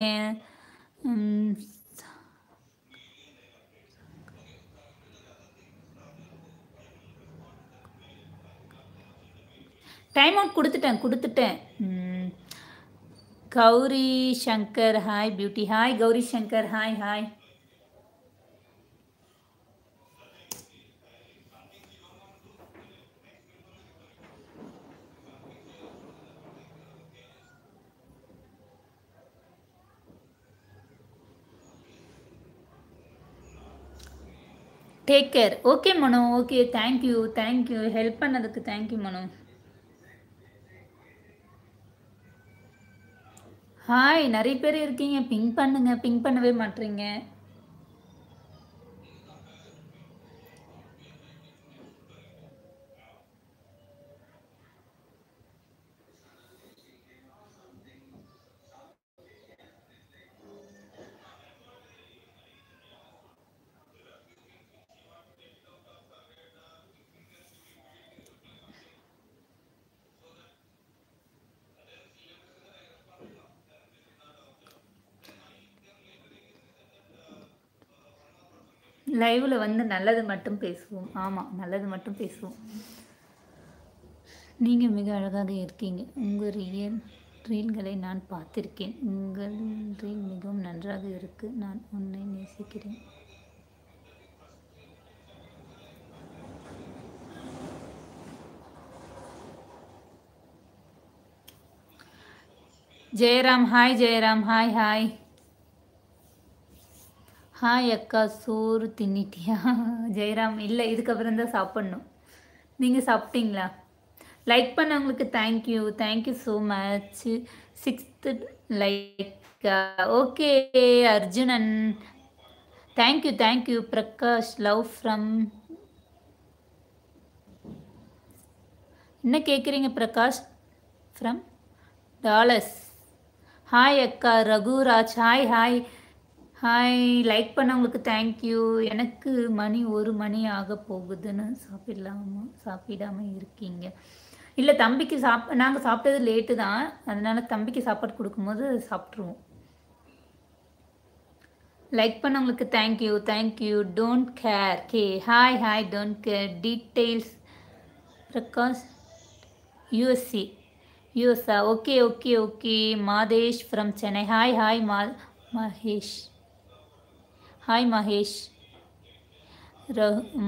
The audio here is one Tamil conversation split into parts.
ம், டைம் அவுட் கொடுத்துட்டேன். ம், Gauri Shankar hi beauty hi Gauri Shankar hi hi. Take care. Okay Mano, okay, thank you help பண்ணதுக்கு தேங்க்யூ மனோ. ஹாய், நிறைய பேர் இருக்கீங்க, பிங் பண்ணுங்க, பிங் பண்ணவே மாட்டீங்க. லைவ்ல வந்து நல்லது மட்டும் பேசுவோம். ஆமாம், நல்லது மட்டும் பேசுவோம். நீங்கள் மிக அழகாக இருக்கீங்க. உங்கள் ரீல்களை நான் பார்த்திருக்கேன். உங்கள் ரீல் மிகவும் நன்றாக இருக்கு. நான் உன்னை நேசிக்கிறேன். Jayaram hi, Jayaram hi hi hi அக்கா, சோறு தின்னிட்டியா? ஜெயராம் இல்லை, இதுக்கப்புறம் தான் சாப்பிட்ணும். நீங்கள் சாப்பிட்டீங்களா? லைக் பண்ணவங்களுக்கு thank you so much. 6th like. Okay Arjunan, thank you Prakash, love from. என்ன கேட்குறீங்க பிரகாஷ்? From dollars. ஹாய் அக்கா Raguraj hi hi hi. Like பண்ணவங்களுக்கு தேங்க்யூ. எனக்கு மணி 1 மணி ஆக போகுதுன்னு சாப்பிடாம இருக்கீங்க? இல்லை தம்பிக்கு நாங்கள் சாப்பிட்டது லேட்டு தான், அதனால தம்பிக்கு சாப்பாடு கொடுக்கும்போது சாப்பிட்ருவோம். லைக் பண்ணவங்களுக்கு thank you. Don't care. Hi don't care. Details Prakash USC. USA. Okay. Madhesh from Chennai. Hi Mahesh. Hi Mahesh.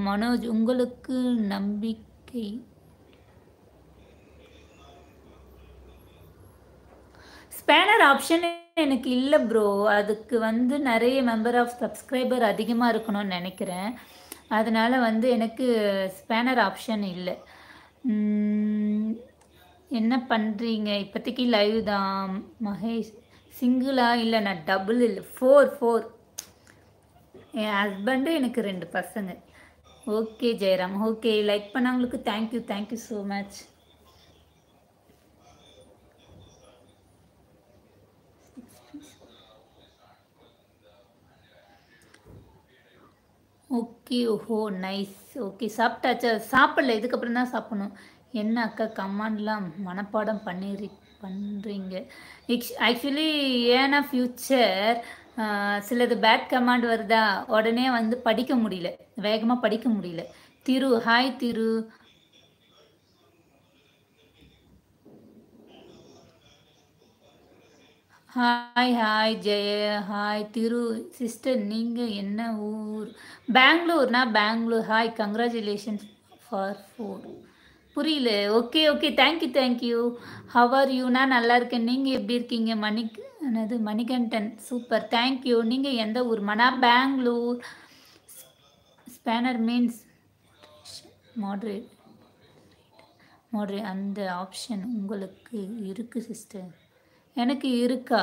Manoj, உங்களுக்கு நம்பிக்கை? ஸ்பேனர் ஆப்ஷன் எனக்கு இல்லை ப்ரோ. அதுக்கு வந்து நிறைய மெம்பர் ஆஃப் சப்ஸ்கிரைபர் அதிகமாக இருக்கணும்னு நினைக்கிறேன். அதனால் வந்து எனக்கு ஸ்பேனர் ஆப்ஷன் இல்லை. என்ன பண்ணுறீங்க? இப்போதைக்கு லைவ் தான் மகேஷ். சிங்கிளா? இல்லை, நான் டபுள் இல்லை, 4. என் ஹஸ்பண்டு, எனக்கு 2 பசங்க. ஓகே ஜெயராம். ஓகே, லைக் பண்ணவங்களுக்கு தேங்க்யூ ஸோ மச். ஓகே, ஓஹோ நைஸ். ஓகே, சாப்பிட்டாச்சா? சாப்பிடல, இதுக்கப்புறம் தான் சாப்பிடணும். என்ன அக்கா கமாண்ட்லாம் மனப்பாடம் பண்ணுறீங்க? ஆக்சுவலி ஏன்னா ஃப்யூச்சர் சிலது பேட் கமாண்ட் வருதா, உடனே வந்து படிக்க முடியல, வேகமாக படிக்க முடியல. Hi Thiru. Hi Jaya. Hi Thiru sister, நீங்கள் என்ன ஊர்? பெங்களூர். Hi, congratulations for 4. புரியல. Okay thank you. How are you? நான் நல்லா இருக்கேன். நீங்கள் எப்படி இருக்கீங்க? Manikandan, super, thank you. நீங்கள் எந்த ஊர்? பெங்களூர். Spanner means moderate. அந்த ஆப்ஷன் உங்களுக்கு இருக்குது சிஸ்டர்? எனக்கு இருக்கா?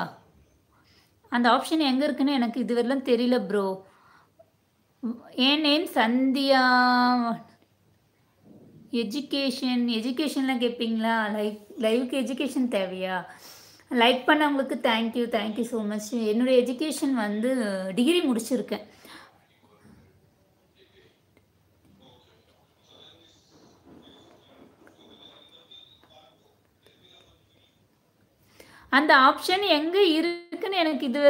அந்த ஆப்ஷன் எங்கே இருக்குன்னு எனக்கு இதுவரையிலும் தெரியல ப்ரோ. என் நேம் சந்தியா. எஜுகேஷன்லாம் கேட்பீங்களா? லைவுக்கு எஜுகேஷன் தேவையா? லைக் பண்ணவங்களுக்கு தேங்க்யூ ஸோ மச். என்னுடைய எஜுகேஷன் வந்து டிகிரி முடிச்சிருக்கேன். அந்த ஆப்ஷன் எங்க இருக்குன்னு எனக்கு இதுவரை